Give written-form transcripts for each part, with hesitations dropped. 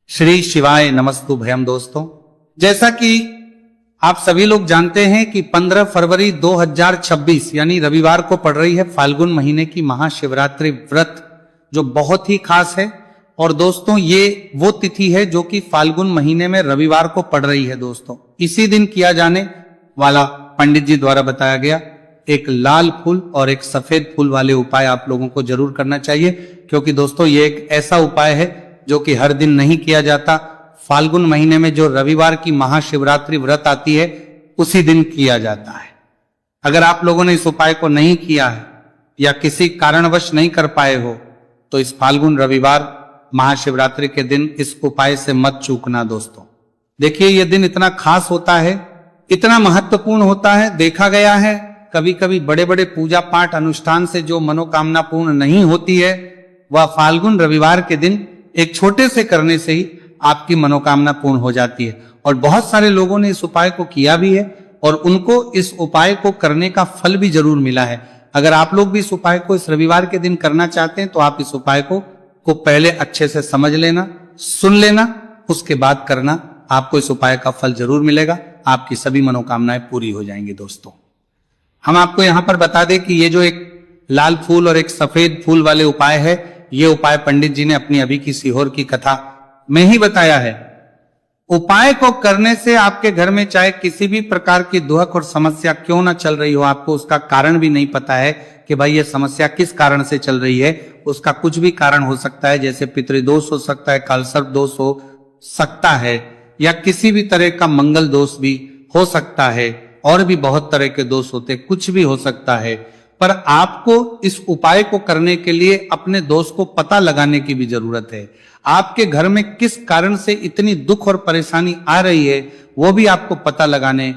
श्री शिवाय नमस्तुभ्यम। दोस्तों, जैसा कि आप सभी लोग जानते हैं कि 15 फरवरी 2026 यानी रविवार को पड़ रही है फाल्गुन महीने की महाशिवरात्रि व्रत, जो बहुत ही खास है। और दोस्तों, ये वो तिथि है जो कि फाल्गुन महीने में रविवार को पड़ रही है। दोस्तों, इसी दिन किया जाने वाला पंडित जी द्वारा बताया गया एक लाल फूल और एक सफेद फूल वाले उपाय आप लोगों को जरूर करना चाहिए, क्योंकि दोस्तों ये एक ऐसा उपाय है जो कि हर दिन नहीं किया जाता। फाल्गुन महीने में जो रविवार की महाशिवरात्रि व्रत आती है उसी दिन किया जाता है। अगर आप लोगों ने इस उपाय को नहीं किया है या किसी कारणवश नहीं कर पाए हो तो इस फाल्गुन रविवार महाशिवरात्रि के दिन इस उपाय से मत चूकना। दोस्तों, देखिए, यह दिन इतना खास होता है, इतना महत्वपूर्ण होता है। देखा गया है कभी कभी बड़े बड़े पूजा पाठ अनुष्ठान से जो मनोकामना पूर्ण नहीं होती है, वह फाल्गुन रविवार के दिन एक छोटे से करने से ही आपकी मनोकामना पूर्ण हो जाती है। और बहुत सारे लोगों ने इस उपाय को किया भी है और उनको इस उपाय को करने का फल भी जरूर मिला है। अगर आप लोग भी इस उपाय को इस रविवार के दिन करना चाहते हैं तो आप इस उपाय को पहले अच्छे से समझ लेना, सुन लेना, उसके बाद करना। आपको इस उपाय का फल जरूर मिलेगा, आपकी सभी मनोकामनाएं पूरी हो जाएंगी। दोस्तों, हम आपको यहां पर बता दें कि ये जो एक लाल फूल और एक सफेद फूल वाले उपाय है, ये उपाय पंडित जी ने अपनी अभी की सीहोर की कथा में ही बताया है। उपाय को करने से आपके घर में चाहे किसी भी प्रकार की दुख और समस्या क्यों ना चल रही हो, आपको उसका कारण भी नहीं पता है कि भाई ये समस्या किस कारण से चल रही है, उसका कुछ भी कारण हो सकता है। जैसे पितृदोष हो सकता है, कालसर्प दोष हो सकता है, या किसी भी तरह का मंगल दोष भी हो सकता है, और भी बहुत तरह के दोष होते, कुछ भी हो सकता है। पर आपको इस उपाय को करने के लिए अपने दोष को पता लगाने की भी जरूरत है। आपके घर में किस कारण से इतनी दुख और परेशानी आ रही है वो भी आपको पता लगाने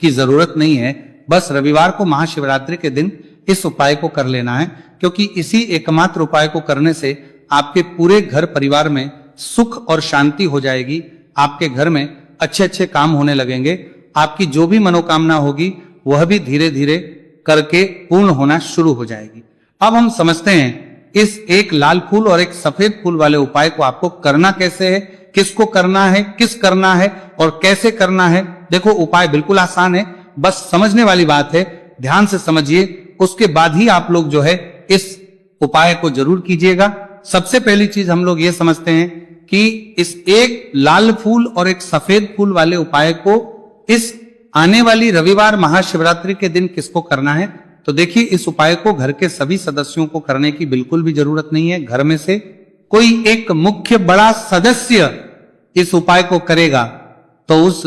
की जरूरत नहीं है। बस रविवार को महाशिवरात्रि के दिन इस उपाय को कर लेना है, क्योंकि इसी एकमात्र उपाय को करने से आपके पूरे घर परिवार में सुख और शांति हो जाएगी। आपके घर में अच्छे अच्छे काम होने लगेंगे। आपकी जो भी मनोकामना होगी वह भी धीरे धीरे करके पूर्ण होना शुरू हो जाएगी। अब हम समझते हैं इस एक लाल फूल और एक सफेद फूल वाले उपाय को आपको करना कैसे है, किसको करना है, किस करना है और कैसे करना है। देखो, उपाय बिल्कुल आसान है, बस समझने वाली बात है। ध्यान से समझिए, उसके बाद ही आप लोग जो है इस उपाय को जरूर कीजिएगा। सबसे पहली चीज हम लोग ये समझते हैं कि इस एक लाल फूल और एक सफेद फूल वाले उपाय को इस आने वाली रविवार महाशिवरात्रि के दिन किसको करना है। तो देखिए, इस उपाय को घर के सभी सदस्यों को करने की बिल्कुल भी जरूरत नहीं है। घर में से कोई एक मुख्य बड़ा सदस्य इस उपाय को करेगा तो उस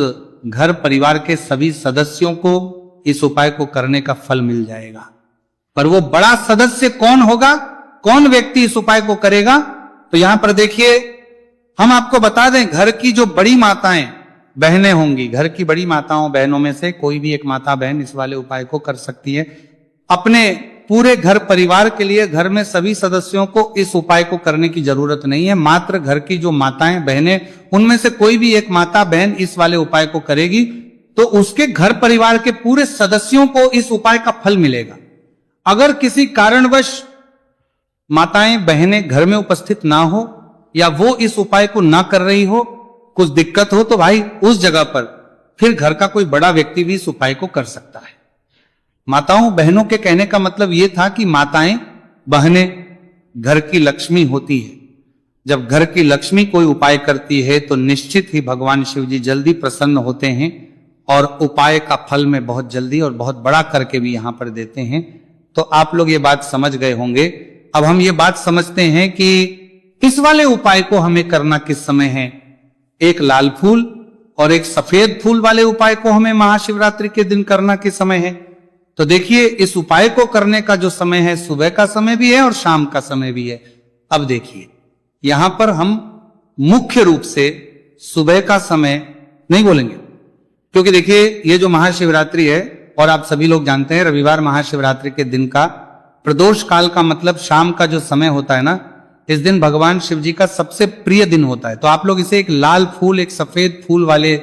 घर परिवार के सभी सदस्यों को इस उपाय को करने का फल मिल जाएगा। पर वो बड़ा सदस्य कौन होगा, कौन व्यक्ति इस उपाय को करेगा, तो यहां पर देखिए, हम आपको बता दें, घर की जो बड़ी माताएं बहनें होंगी, घर की बड़ी माताओं बहनों में से कोई भी एक माता बहन इस वाले उपाय को कर सकती है। अपने पूरे घर परिवार के लिए घर में सभी सदस्यों को इस उपाय को करने की जरूरत नहीं है। मात्र घर की जो माताएं बहनें, उनमें से कोई भी एक माता बहन इस वाले उपाय को करेगी तो उसके घर परिवार के पूरे सदस्यों को इस उपाय का फल मिलेगा। अगर किसी कारणवश माताएं बहनें घर में उपस्थित ना हो या वो इस उपाय को ना कर रही हो, कुछ दिक्कत हो, तो भाई उस जगह पर फिर घर का कोई बड़ा व्यक्ति भी इस उपाय को कर सकता है। माताओं बहनों के कहने का मतलब यह था कि माताएं बहनें घर की लक्ष्मी होती है। जब घर की लक्ष्मी कोई उपाय करती है तो निश्चित ही भगवान शिव जी जल्दी प्रसन्न होते हैं और उपाय का फल में बहुत जल्दी और बहुत बड़ा करके भी यहां पर देते हैं। तो आप लोग ये बात समझ गए होंगे। अब हम ये बात समझते हैं कि इस वाले उपाय को हमें करना किस समय है। एक लाल फूल और एक सफेद फूल वाले उपाय को हमें महाशिवरात्रि के दिन करना किस समय है। तो देखिए, इस उपाय को करने का जो समय है, सुबह का समय भी है और शाम का समय भी है। अब देखिए, यहां पर हम मुख्य रूप से सुबह का समय नहीं बोलेंगे, क्योंकि देखिए, ये जो महाशिवरात्रि है, और आप सभी लोग जानते हैं रविवार महाशिवरात्रि के दिन का प्रदोष काल का मतलब शाम का जो समय होता है ना, इस दिन भगवान शिव जी का सबसे प्रिय दिन होता है। तो आप लोग इसे एक लाल फूल एक सफेद फूल वाले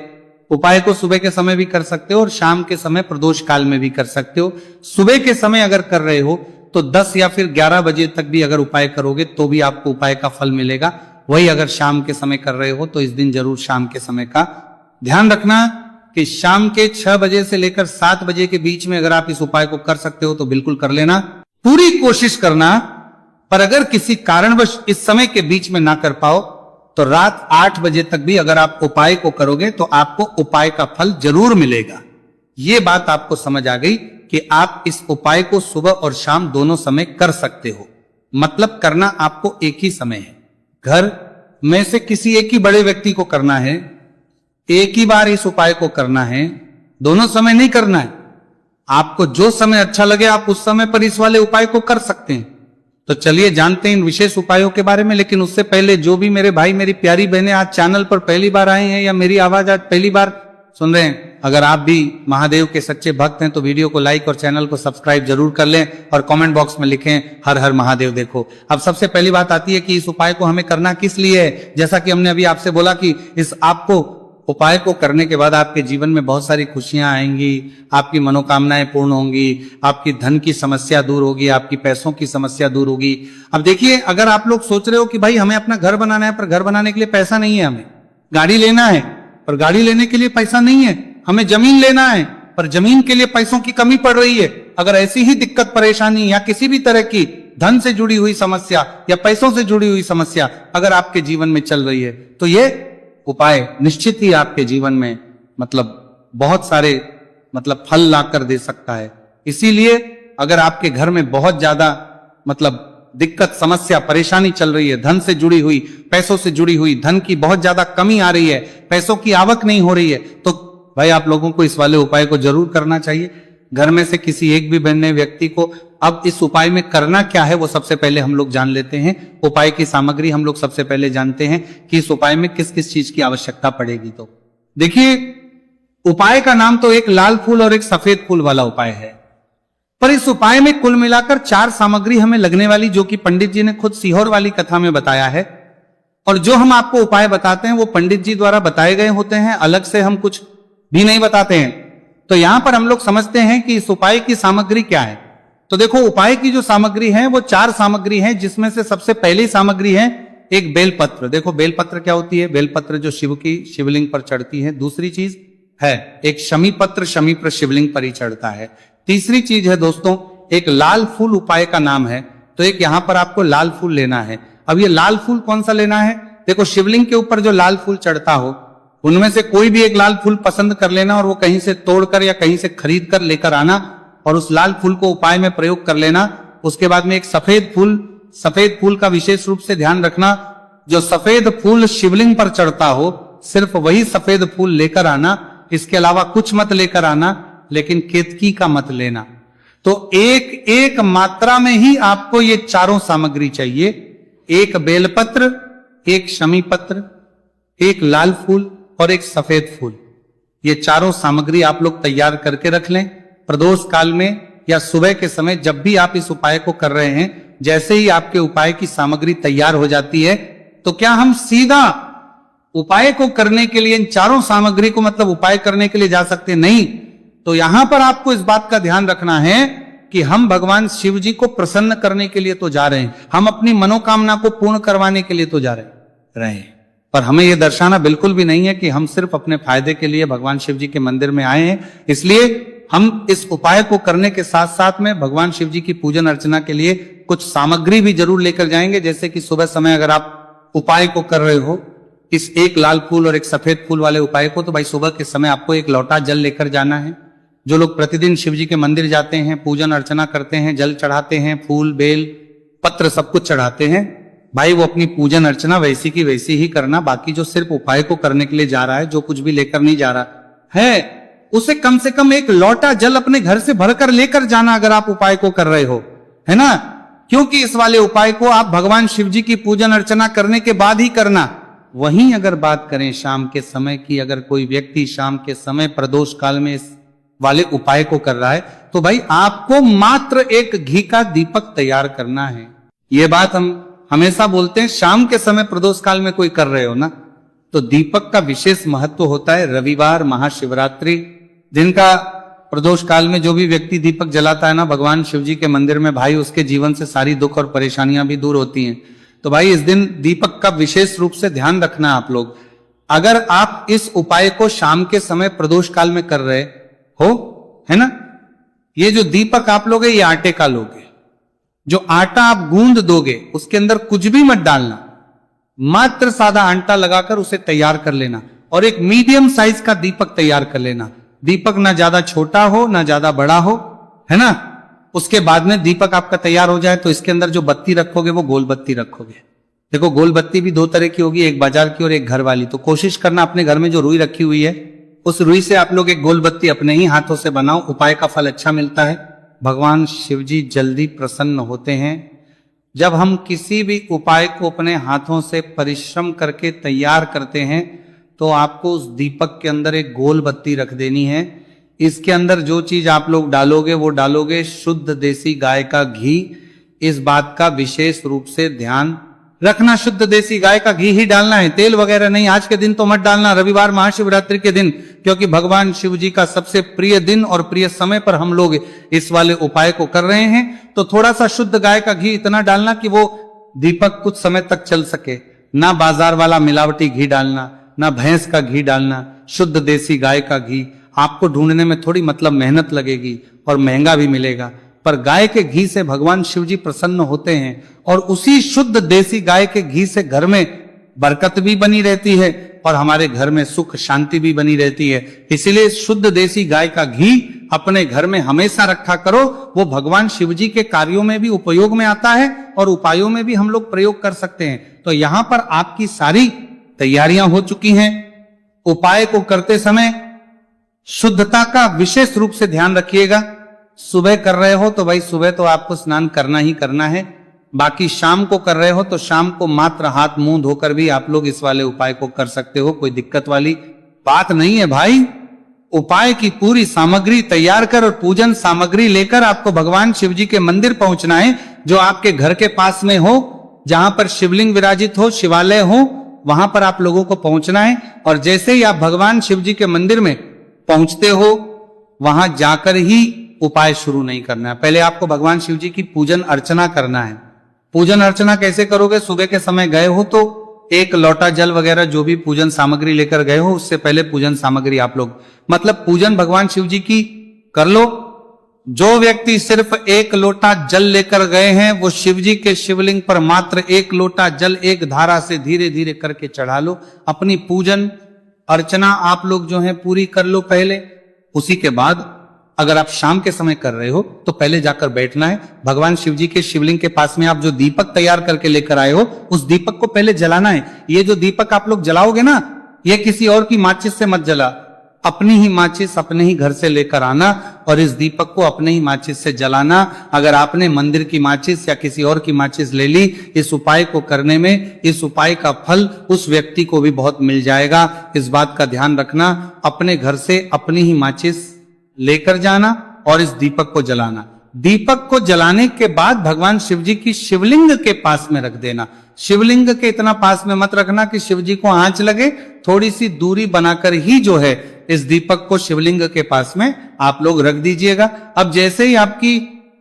उपाय को सुबह के समय भी कर सकते हो और शाम के समय प्रदोष काल में भी कर सकते हो। सुबह के समय अगर कर रहे हो तो 10 या फिर 11 बजे तक भी अगर उपाय करोगे तो भी आपको उपाय का फल मिलेगा। वही अगर शाम के समय कर रहे हो तो इस दिन जरूर शाम के समय का ध्यान रखना कि शाम के 6 बजे से लेकर 7 बजे के बीच में अगर आप इस उपाय को कर सकते हो तो बिल्कुल कर लेना, पूरी कोशिश करना। पर अगर किसी कारणवश इस समय के बीच में ना कर पाओ तो रात 8 बजे तक भी अगर आप उपाय को करोगे तो आपको उपाय का फल जरूर मिलेगा। ये बात आपको समझ आ गई कि आप इस उपाय को सुबह और शाम दोनों समय कर सकते हो, मतलब करना आपको एक ही समय है। घर में से किसी एक ही बड़े व्यक्ति को करना है, एक ही बार इस उपाय को करना है, दोनों समय नहीं करना है। आपको जो समय अच्छा लगे आप उस समय पर इस वाले उपाय को कर सकते हैं। तो चलिए जानते हैं इन विशेष उपायों के बारे में। लेकिन उससे पहले जो भी मेरे भाई मेरी प्यारी बहनें आज चैनल पर पहली बार आए हैं या मेरी आवाज आज पहली बार सुन रहे हैं, अगर आप भी महादेव के सच्चे भक्त हैं तो वीडियो को लाइक और चैनल को सब्सक्राइब जरूर कर लें और कमेंट बॉक्स में लिखें हर हर महादेव। देखो अब सबसे पहली बात आती है कि इस उपाय को हमें करना किस लिए है। जैसा कि हमने अभी आपसे बोला कि इस आपको उपाय को करने के बाद आपके जीवन में बहुत सारी खुशियां आएंगी, आपकी मनोकामनाएं पूर्ण होंगी, आपकी धन की समस्या दूर होगी, आपकी पैसों की समस्या दूर होगी। अब देखिए अगर आप लोग सोच रहे हो कि भाई हमें अपना घर बनाना है पर घर बनाने के लिए पैसा नहीं है, हमें गाड़ी लेना है पर गाड़ी लेने के लिए पैसा नहीं है, हमें जमीन लेना है पर जमीन के लिए पैसों की कमी पड़ रही है, अगर ऐसी ही दिक्कत परेशानी या किसी भी तरह की धन से जुड़ी हुई समस्या या पैसों से जुड़ी हुई समस्या अगर आपके जीवन में चल रही है तो ये उपाय निश्चित ही आपके जीवन में बहुत सारे फल ला कर दे सकता है। इसीलिए अगर आपके घर में बहुत ज्यादा दिक्कत समस्या परेशानी चल रही है, धन से जुड़ी हुई पैसों से जुड़ी हुई, धन की बहुत ज्यादा कमी आ रही है, पैसों की आवक नहीं हो रही है, तो भाई आप लोगों को इस वाले उपाय को जरूर करना चाहिए। घर में से किसी एक भी बनने व्यक्ति को अब इस उपाय में करना क्या है वो सबसे पहले हम लोग जान लेते हैं। उपाय की सामग्री हम लोग सबसे पहले जानते हैं कि इस उपाय में किस किस चीज की आवश्यकता पड़ेगी। तो देखिए उपाय का नाम तो एक लाल फूल और एक सफेद फूल वाला उपाय है, पर इस उपाय में कुल मिलाकर 4 सामग्री हमें लगने वाली, जो कि पंडित जी ने खुद सीहोर वाली कथा में बताया है। और जो हम आपको उपाय बताते हैं वो पंडित जी द्वारा बताए गए होते हैं, अलग से हम कुछ भी नहीं बताते हैं। तो यहां पर हम लोग समझते हैं कि इस उपाय की सामग्री क्या है। तो देखो उपाय की जो सामग्री है वो 4 सामग्री है, जिसमें से सबसे पहली सामग्री है एक बेलपत्र। देखो बेलपत्र क्या होती है, बेलपत्र जो शिव की शिवलिंग पर चढ़ती है। दूसरी चीज है एक शमी पत्र, शमी पर शिवलिंग पर ही चढ़ता है। तीसरी चीज है दोस्तों एक लाल फूल, उपाय का नाम है, तो एक यहां पर आपको लाल फूल लेना है। अब ये लाल फूल कौन सा लेना है, देखो शिवलिंग के ऊपर जो लाल फूल चढ़ता हो उनमें से कोई भी एक लाल फूल पसंद कर लेना और वो कहीं से तोड़कर या कहीं से खरीद कर लेकर आना और उस लाल फूल को उपाय में प्रयोग कर लेना। उसके बाद में एक सफेद फूल का विशेष रूप से ध्यान रखना, जो सफेद फूल शिवलिंग पर चढ़ता हो सिर्फ वही सफेद फूल लेकर आना, इसके अलावा कुछ मत लेकर आना, लेकिन केतकी का मत लेना। तो एक मात्रा में ही आपको ये चारों सामग्री चाहिए, एक बेलपत्र, एक शमी पत्र, एक लाल फूल और एक सफेद फूल। ये चारों सामग्री आप लोग तैयार करके रख लें। प्रदोष काल में या सुबह के समय जब भी आप इस उपाय को कर रहे हैं, जैसे ही आपके उपाय की सामग्री तैयार हो जाती है तो क्या हम सीधा उपाय को करने के लिए इन चारों सामग्री को उपाय करने के लिए जा सकते नहीं। तो यहां पर आपको इस बात का ध्यान रखना है कि हम भगवान शिव जी को प्रसन्न करने के लिए तो जा रहे हैं, हम अपनी मनोकामना को पूर्ण करवाने के लिए तो जा रहे हैं, पर हमें यह दर्शाना बिल्कुल भी नहीं है कि हम सिर्फ अपने फायदे के लिए भगवान शिव जी के मंदिर में आए हैं। इसलिए हम इस उपाय को करने के साथ साथ में भगवान शिव जी की पूजन अर्चना के लिए कुछ सामग्री भी जरूर लेकर जाएंगे। जैसे कि सुबह समय अगर आप उपाय को कर रहे हो इस एक लाल फूल और एक सफेद फूल वाले उपाय को, तो भाई सुबह के समय आपको एक लोटा जल लेकर जाना है। जो लोग प्रतिदिन शिव जी के मंदिर जाते हैं, पूजन अर्चना करते हैं, जल चढ़ाते हैं, फूल बेल पत्र सब कुछ चढ़ाते हैं, भाई वो अपनी पूजन अर्चना वैसी की वैसी ही करना। बाकी जो सिर्फ उपाय को करने के लिए जा रहा है, जो कुछ भी लेकर नहीं जा रहा है, उसे कम से कम एक लोटा जल अपने घर से भरकर लेकर जाना अगर आप उपाय को कर रहे हो, है ना। क्योंकि इस वाले उपाय को आप भगवान शिव जी की पूजन अर्चना करने के बाद ही करना। वहीं अगर बात करें शाम के समय की, अगर कोई व्यक्ति शाम के समय प्रदोष काल में इस वाले उपाय को कर रहा है तो भाई आपको मात्र एक घी का दीपक तैयार करना है। ये बात हम हमेशा बोलते हैं, शाम के समय प्रदोष काल में कोई कर रहे हो ना, तो दीपक का विशेष महत्व होता है। रविवार, महाशिवरात्रि दिन का प्रदोष काल में जो भी व्यक्ति दीपक जलाता है ना भगवान शिव जी के मंदिर में, भाई उसके जीवन से सारी दुख और परेशानियां भी दूर होती हैं। तो भाई इस दिन दीपक का विशेष रूप से ध्यान रखना आप लोग। अगर आप इस उपाय को शाम के समय प्रदोष काल में कर रहे हो, है ना, ये जो दीपक आप लोगे ये आटे का लोगे। जो आटा आप गूंद दोगे उसके अंदर कुछ भी मत डालना, मात्र सादा आटा लगाकर उसे तैयार कर लेना और एक मीडियम साइज का दीपक तैयार कर लेना। दीपक ना ज्यादा छोटा हो ना ज्यादा बड़ा हो, है ना। उसके बाद में दीपक आपका तैयार हो जाए तो इसके अंदर जो बत्ती रखोगे वो गोल बत्ती रखोगे। देखो गोल बत्ती भी दो तरह की होगी, एक बाजार की और एक घर वाली। तो कोशिश करना अपने घर में जो रुई रखी हुई है उस रुई से आप लोग एक गोल बत्ती अपने ही हाथों से बनाओ। उपाय का फल अच्छा मिलता है। भगवान शिव जी जल्दी प्रसन्न होते हैं। जब हम किसी भी उपाय को अपने हाथों से परिश्रम करके तैयार करते हैं तो आपको उस दीपक के अंदर एक गोल बत्ती रख देनी है। इसके अंदर जो चीज आप लोग डालोगे वो डालोगे शुद्ध देसी गाय का घी। इस बात का विशेष रूप से ध्यान रखना, शुद्ध देसी गाय का घी ही डालना है, तेल वगैरह नहीं। आज के दिन तो मत डालना, रविवार महाशिवरात्रि के दिन, क्योंकि भगवान शिव जी का सबसे प्रिय दिन और प्रिय समय पर हम लोग इस वाले उपाय को कर रहे हैं। तो थोड़ा सा शुद्ध गाय का घी इतना डालना कि वो दीपक कुछ समय तक चल सके। ना बाजार वाला मिलावटी घी डालना, ना भैंस का घी डालना, शुद्ध देसी गाय का घी। आपको ढूंढने में थोड़ी मतलब मेहनत लगेगी और महंगा भी मिलेगा, पर गाय के घी से भगवान शिव जी प्रसन्न होते हैं और उसी शुद्ध देसी गाय के घी से घर में बरकत भी बनी रहती है और हमारे घर में सुख शांति भी बनी रहती है। इसलिए शुद्ध देसी गाय का घी अपने घर में हमेशा रखा करो। वो भगवान शिव जी के कार्यों में भी उपयोग में आता है और उपायों में भी हम लोग प्रयोग कर सकते हैं। तो यहां पर आपकी सारी तैयारियां हो चुकी हैं। उपाय को करते समय शुद्धता का विशेष रूप से ध्यान रखिएगा। सुबह कर रहे हो तो भाई सुबह तो आपको स्नान करना ही करना है। बाकी शाम को कर रहे हो तो शाम को मात्र हाथ मुंह धोकर भी आप लोग इस वाले उपाय को कर सकते हो, कोई दिक्कत वाली बात नहीं है भाई। उपाय की पूरी सामग्री तैयार कर और पूजन सामग्री लेकर आपको भगवान शिव जी के मंदिर पहुंचना है, जो आपके घर के पास में हो, जहां पर शिवलिंग विराजित हो, शिवालय हो, वहां पर आप लोगों को पहुंचना है। और जैसे ही आप भगवान शिव जी के मंदिर में पहुंचते हो वहां जाकर ही उपाय शुरू नहीं करना है। पहले आपको भगवान शिव जी की पूजन अर्चना करना है। पूजन अर्चना कैसे करोगे? सुबह के समय गए हो तो एक लोटा जल वगैरह जो भी पूजन सामग्री लेकर गए हो उससे पहले पूजन सामग्री आप लोग मतलब पूजन भगवान शिव जी की कर लो। जो व्यक्ति सिर्फ एक लोटा जल लेकर गए हैं वो शिव जी के शिवलिंग पर मात्र एक लोटा जल एक धारा से धीरे धीरे करके चढ़ा लो। अपनी पूजन अर्चना आप लोग जो है पूरी कर लो पहले। उसी के बाद अगर आप शाम के समय कर रहे हो तो पहले जाकर बैठना है। भगवान शिव जी के शिवलिंग के पास में आप जो दीपक तैयार करके लेकर आए हो उस दीपक को पहले जलाना है। ये जो दीपक आप लोग जलाओगे ना, ये किसी और की माचिस से मत जला, अपनी ही माचिस अपने ही घर से लेकर आना और इस दीपक को अपने ही माचिस से जलाना। अगर आपने मंदिर की माचिस या किसी और की माचिस ले ली, इस उपाय को करने में इस उपाय का फल उस व्यक्ति को भी बहुत मिल जाएगा। इस बात का ध्यान रखना, अपने घर से अपनी ही माचिस लेकर जाना और इस दीपक को जलाना। दीपक को जलाने के बाद भगवान शिव जी की शिवलिंग के पास में रख देना। शिवलिंग के इतना पास में मत रखना कि शिव जी को आंच लगे, थोड़ी सी दूरी बनाकर ही जो है इस दीपक को शिवलिंग के पास में आप लोग रख दीजिएगा। अब जैसे ही आपकी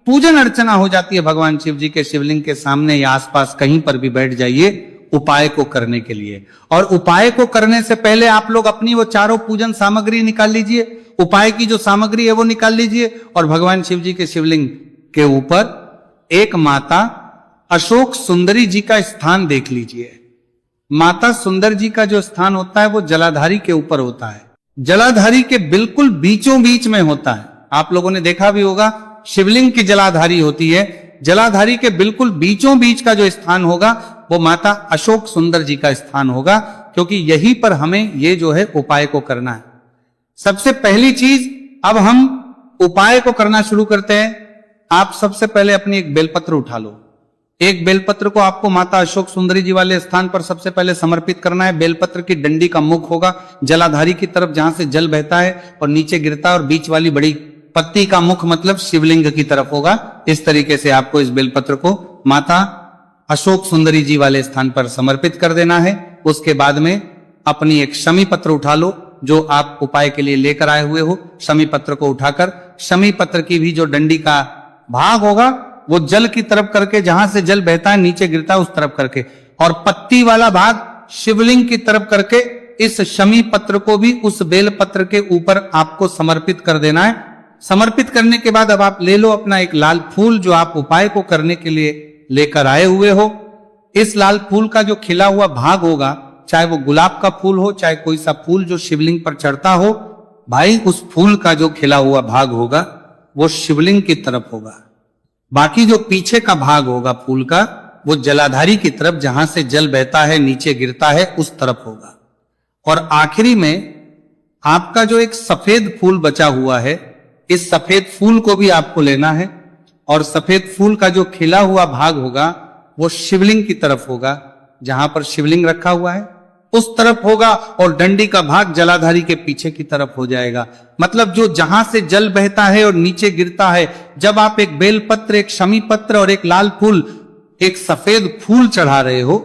पूजन अर्चना हो जाती है भगवान शिव जी के शिवलिंग के सामने या आसपास कहीं पर भी बैठ जाइए उपाय को करने के लिए। और उपाय को करने से पहले आप लोग अपनी वो चारों पूजन सामग्री निकाल लीजिए। उपाय की जो सामग्री है वो निकाल लीजिए और भगवान शिव जी के शिवलिंग के ऊपर एक माता अशोक सुंदरी जी का स्थान देख लीजिए। माता सुंदर जी का जो स्थान होता है वो जलाधारी के ऊपर होता है। जलाधारी के बिल्कुल बीचों बीच में होता है। आप लोगों ने देखा भी होगा शिवलिंग की जलाधारी होती है, जलाधारी के बिल्कुल बीचों बीच का जो स्थान होगा वो माता अशोक सुंदर जी का स्थान होगा, क्योंकि यहीं पर हमें ये जो है उपाय को करना है। सबसे पहली चीज, अब हम उपाय को करना शुरू करते हैं। आप सबसे पहले अपनी एक बेलपत्र उठा लो। एक बेलपत्र को आपको माता अशोक सुंदरी जी वाले स्थान पर सबसे पहले समर्पित करना है। बेलपत्र की डंडी का मुख होगा जलाधारी की तरफ जहां से जल बहता है और नीचे गिरता है, और बीच वाली बड़ी पत्ती का मुख मतलब शिवलिंग की तरफ होगा। इस तरीके से आपको इस बेलपत्र को माता अशोक सुंदरी जी वाले स्थान पर समर्पित कर देना है। उसके बाद में अपनी एक शमी पत्र उठा लो जो आप उपाय के लिए लेकर आए हुए हो। शमी पत्र को उठाकर शमी पत्र की भी जो डंडी का भाग होगा वो जल की तरफ करके, जहां से जल बहता है नीचे गिरता है उस तरफ करके, और पत्ती वाला भाग शिवलिंग की तरफ करके इस शमी पत्र को भी उस बेल पत्र के ऊपर आपको समर्पित कर देना है। समर्पित करने के बाद अब आप ले लो अपना एक लाल फूल जो आप उपाय को करने के लिए लेकर आए हुए हो। इस लाल फूल का जो खिला हुआ भाग होगा, चाहे वो गुलाब का फूल हो, चाहे कोई सा फूल जो शिवलिंग पर चढ़ता हो, भाई उस फूल का जो खिला हुआ भाग होगा वो शिवलिंग की तरफ होगा। बाकी जो पीछे का भाग होगा फूल का, वो जलाधारी की तरफ, जहां से जल बहता है नीचे गिरता है उस तरफ होगा। और आखिरी में आपका जो एक सफेद फूल बचा हुआ है, इस सफेद फूल को भी आपको लेना है, और सफेद फूल का जो खिला हुआ भाग होगा वो शिवलिंग की तरफ होगा, जहां पर शिवलिंग रखा हुआ है उस तरफ होगा, और डंडी का भाग जलाधारी के पीछे की तरफ हो जाएगा। मतलब जो जहां से जल बहता है और नीचे गिरता है, जब आप एक बेलपत्र, एक शमी पत्र और एक लाल फूल, एक सफेद फूल चढ़ा रहे हो,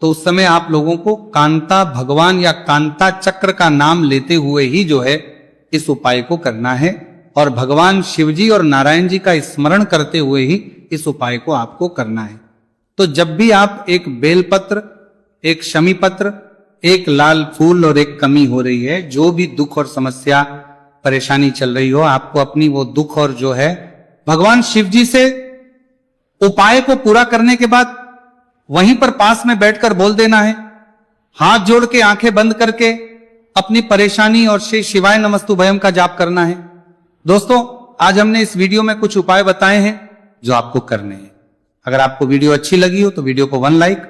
तो उस समय आप लोगों को कांता भगवान या कांता चक्र का नाम लेते हुए ही जो है इस उपाय को करना है, और भगवान शिवजी और नारायण जी का स्मरण करते हुए ही इस उपाय को आपको करना है। तो जब भी आप एक बेलपत्र, एक शमी पत्र, एक लाल फूल और एक कमी हो रही है, जो भी दुख और समस्या परेशानी चल रही हो, आपको अपनी वो दुख और जो है भगवान शिव जी से उपाय को पूरा करने के बाद वहीं पर पास में बैठकर बोल देना है, हाथ जोड़ के आंखें बंद करके अपनी परेशानी और श्री शिवाय नमस्तुभयम का जाप करना है। दोस्तों, आज हमने इस वीडियो में कुछ उपाय बताए हैं जो आपको करने हैं। अगर आपको वीडियो अच्छी लगी हो तो वीडियो को 1 लाइक